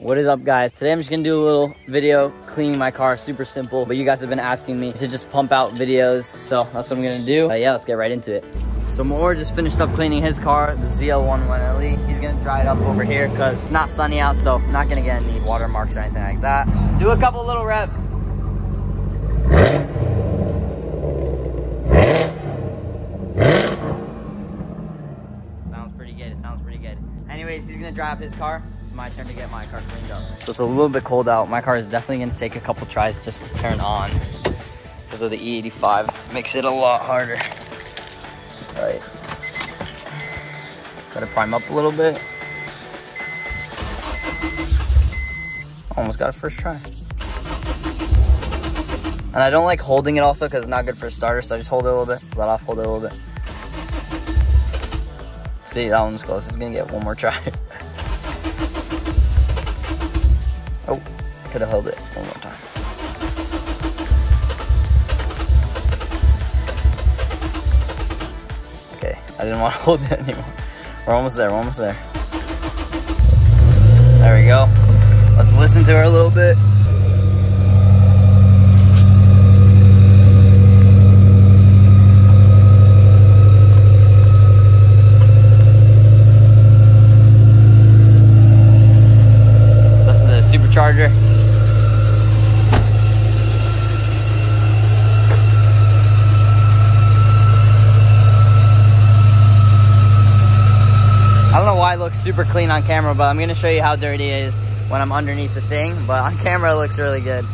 What is up, guys? Today I'm just gonna do a little video cleaning my car. Super simple, but you guys have been asking me to just pump out videos, so that's what I'm gonna do. Yeah, let's get right into it. So Moore just finished up cleaning his car, the ZL11LE. He's gonna dry it up over here because it's not sunny out, so not gonna get any watermarks or anything like that. Do a couple little revs. Sounds pretty good, it sounds pretty good. Anyways, he's gonna dry up his car. It's my turn to get my car cleaned up. So it's a little bit cold out. My car is definitely gonna take a couple tries just to turn on because of the E85. Makes it a lot harder. All right. Gotta prime up a little bit. Almost got it first try. And I don't like holding it also because it's not good for a starter, so I just hold it a little bit, let off, hold it a little bit. See, that one's close. It's gonna get one more try. Oh, could have held it one more time. Okay, I didn't want to hold it anymore. We're almost there, we're almost there. There we go. Let's listen to her a little bit. Supercharger. I don't know why it looks super clean on camera, but I'm gonna show you how dirty it is when I'm underneath the thing, but on camera it looks really good.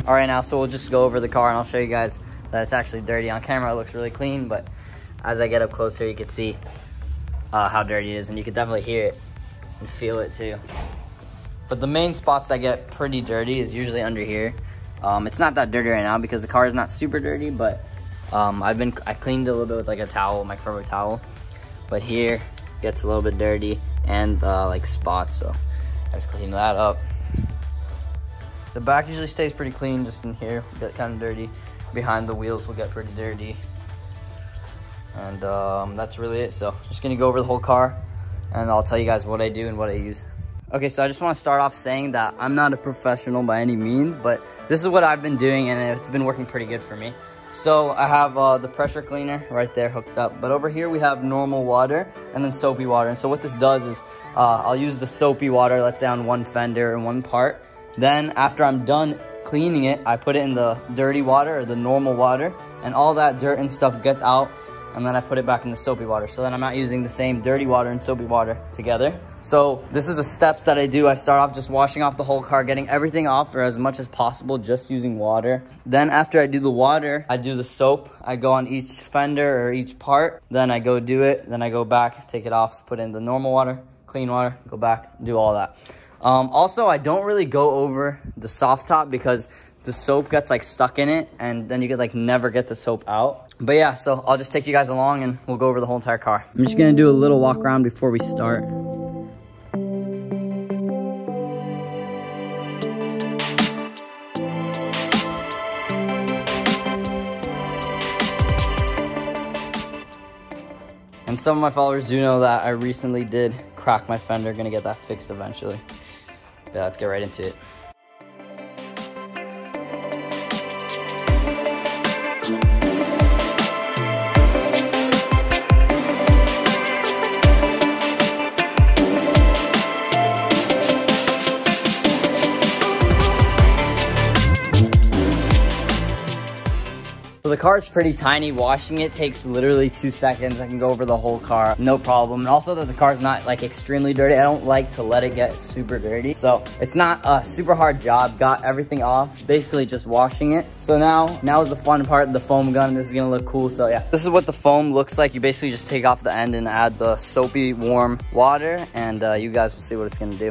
All right, now, so we'll just go over the car and I'll show you guys that it's actually dirty. On camera, it looks really clean, but as I get up closer, you can see how dirty it is, and you can definitely hear it and feel it too. But the main spots that get pretty dirty is usually under here. It's not that dirty right now because the car is not super dirty, but I cleaned it a little bit with like a towel, microfiber towel. But here gets a little bit dirty and like spots, so I have to clean that up. The back usually stays pretty clean, just in here will get kind of dirty. Behind the wheels will get pretty dirty. And that's really it. So just gonna go over the whole car and I'll tell you guys what I do and what I use. Okay, so I just wanna start off saying that I'm not a professional by any means, but this is what I've been doing and it's been working pretty good for me. So I have the pressure cleaner right there hooked up, but over here we have normal water and then soapy water. And so what this does is I'll use the soapy water, let's say on one fender and one part. Then after I'm done cleaning it, I put it in the dirty water or the normal water, and all that dirt and stuff gets out, and then I put it back in the soapy water. So then I'm not using the same dirty water and soapy water together. So this is the steps that I do. I start off just washing off the whole car, getting everything off or as much as possible, just using water. Then after I do the water, I do the soap. I go on each fender or each part. Then I go do it. Then I go back, take it off, put in the normal water, clean water, go back, do all that. Also, I don't really go over the soft top because the soap gets like stuck in it and then you could like never get the soap out. But yeah, so I'll just take you guys along and we'll go over the whole entire car. I'm just gonna do a little walk around before we start. And some of my followers do know that I recently did crack my fender, gonna get that fixed eventually. Yeah, let's get right into it. So the car is pretty tiny. Washing it takes literally 2 seconds. I can go over the whole car, no problem. And also that the car's not like extremely dirty. I don't like to let it get super dirty. So it's not a super hard job. Got everything off, basically just washing it. So now is the fun part, the foam gun. This is gonna look cool, so yeah. This is what the foam looks like. You basically just take off the end and add the soapy warm water, and you guys will see what it's gonna do.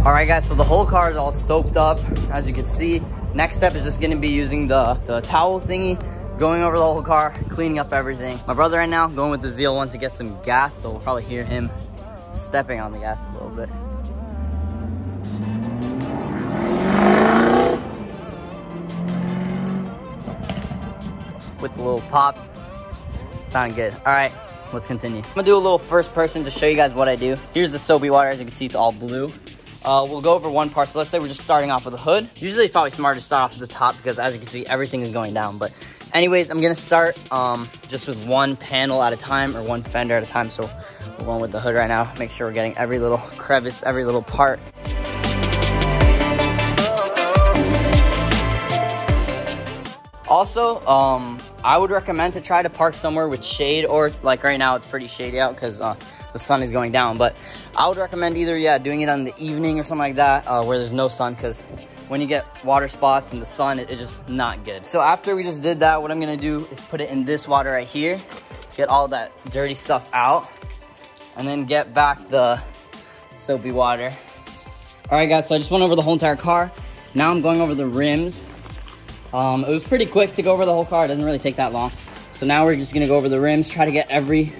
All right, guys, so the whole car is all soaped up, as you can see. Next step is just gonna be using the towel thingy, going over the whole car, cleaning up everything. My brother right now going with the ZL1 to get some gas, so we'll probably hear him stepping on the gas a little bit. With the little pops, sounding good. All right, let's continue. I'm gonna do a little first person to show you guys what I do. Here's the soapy water. As you can see, it's all blue. We'll go over one part. So let's say we're just starting off with the hood. Usually it's probably smarter to start off at the top because as you can see, everything is going down. But anyways, I'm gonna start just with one panel at a time or one fender at a time. So we're going with the hood right now. Make sure we're getting every little crevice, every little part. Also, I would recommend to try to park somewhere with shade, or like right now it's pretty shady out because the sun is going down. But I would recommend either, yeah, doing it on the evening or something like that where there's no sun, because when you get water spots in the sun, it's just not good. So after we just did that, what I'm gonna do is put it in this water right here, get all that dirty stuff out, and then get back the soapy water. All right, guys, so I just went over the whole entire car. Now I'm going over the rims. It was pretty quick to go over the whole car. It doesn't really take that long. So now we're just gonna go over the rims, try to get every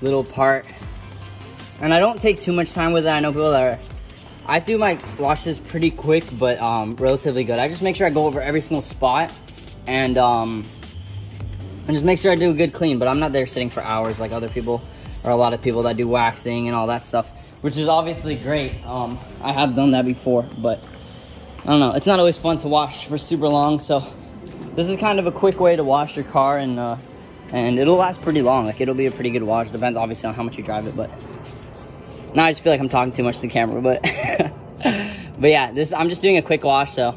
little part. And I don't take too much time with it. I know people that are, I do my washes pretty quick, but relatively good. I just make sure I go over every single spot and just make sure I do a good clean. But I'm not there sitting for hours like other people, or a lot of people that do waxing and all that stuff, which is obviously great. I have done that before, but I don't know, it's not always fun to wash for super long, so this is kind of a quick way to wash your car, and it'll last pretty long. Like, it'll be a pretty good wash. Depends obviously on how much you drive it, but now I just feel like I'm talking too much to the camera, but but yeah, I'm just doing a quick wash, so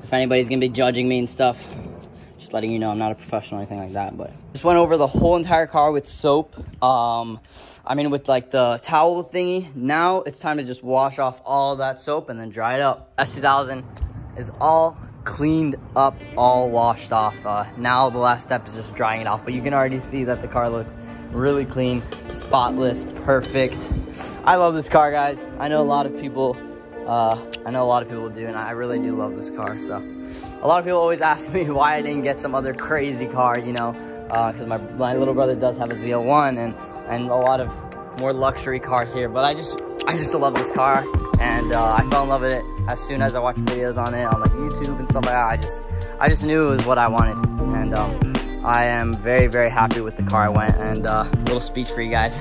if anybody's gonna be judging me and stuff, just letting you know I'm not a professional or anything like that. But just went over the whole entire car with soap. I mean, with like the towel thingy. Now it's time to just wash off all that soap and then dry it up. S2000 is all cleaned up, all washed off. Now the last step is just drying it off, but you can already see that the car looks really clean, spotless, perfect. I love this car, guys. I know a lot of people do, and I really do love this car. So a lot of people always ask me why I didn't get some other crazy car, you know, because my little brother does have a ZL1 and a lot of more luxury cars here. But I just love this car, and I fell in love with it as soon as I watched videos on it on like YouTube and stuff like that. I just knew it was what I wanted, and I am very, very happy with the car I went. And a little speech for you guys.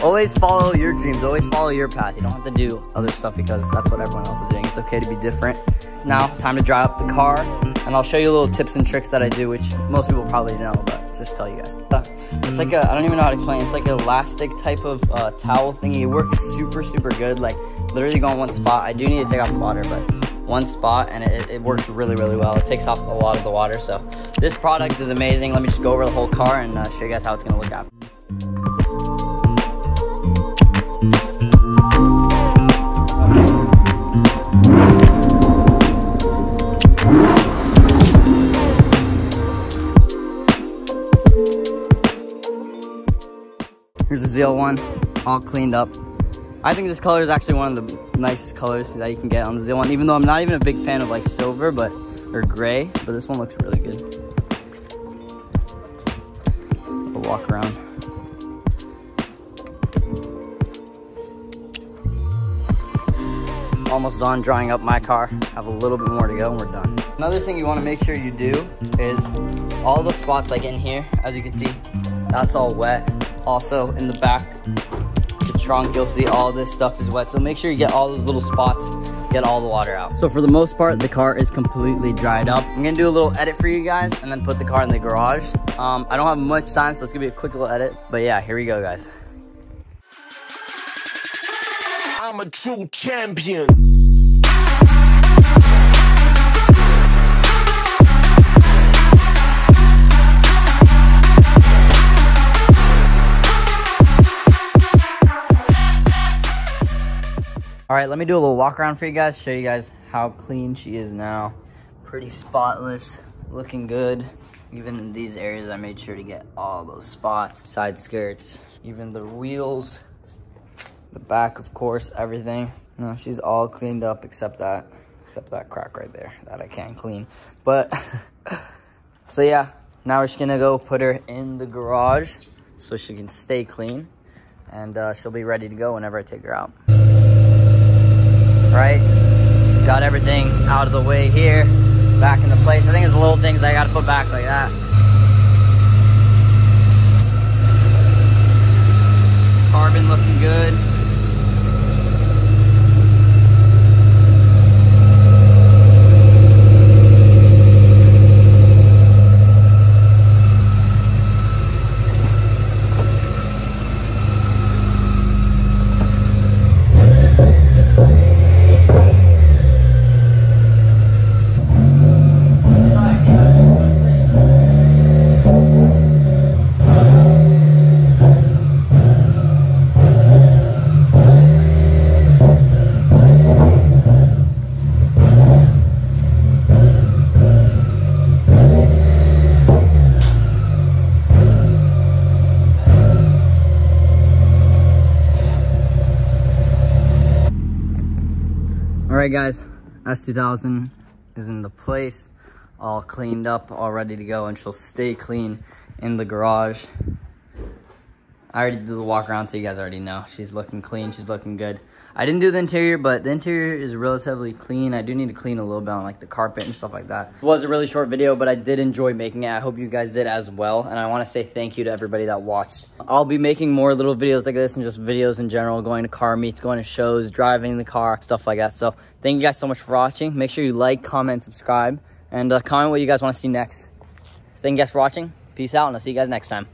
Always follow your dreams, always follow your path. You don't have to do other stuff because that's what everyone else is doing. It's okay to be different. Now, time to dry up the car, and I'll show you little tips and tricks that I do, which most people probably know, but just tell you guys. It's like I don't even know how to explain. It's like an elastic type of towel thingy. It works super, super good. Like, literally go on one spot. I do need to take off the water, but one spot, and it works really, really well. It takes off a lot of the water. So this product is amazing. Let me just go over the whole car and show you guys how it's gonna look after. Here's the ZL1, all cleaned up. I think this color is actually one of the nicest colors that you can get on the ZL1, even though I'm not even a big fan of like silver or gray, but this one looks really good. We'll walk around. Almost done drying up my car. Have a little bit more to go and we're done. Another thing you want to make sure you do is all the spots like in here, as you can see, that's all wet. Also in the back, the trunk, you'll see all this stuff is wet. So make sure you get all those little spots, get all the water out. So for the most part, the car is completely dried up. I'm gonna do a little edit for you guys and then put the car in the garage. I don't have much time, so it's gonna be a quick little edit. But yeah, here we go, guys. I'm a true champion. All right, let me do a little walk around for you guys, show you guys how clean she is now. Pretty spotless, looking good. Even in these areas, I made sure to get all those spots, side skirts, even the wheels, the back, of course, everything. No, she's all cleaned up except that crack right there that I can't clean. But so yeah, now we're just gonna go put her in the garage so she can stay clean, and she'll be ready to go whenever I take her out. Right, got everything out of the way here, back into place. I think it's the little things I gotta put back like that. Carbon looking good. Alright guys, S2000 is in the place, all cleaned up, all ready to go, and she'll stay clean in the garage. I already did the walk around, so you guys already know. She's looking clean, she's looking good. I didn't do the interior, but the interior is relatively clean. I do need to clean a little bit on like the carpet and stuff like that. It was a really short video, but I did enjoy making it. I hope you guys did as well. And I want to say thank you to everybody that watched. I'll be making more little videos like this and just videos in general, going to car meets, going to shows, driving the car, stuff like that. So thank you guys so much for watching. Make sure you like, comment, subscribe, and comment what you guys want to see next. Thank you guys for watching. Peace out, and I'll see you guys next time.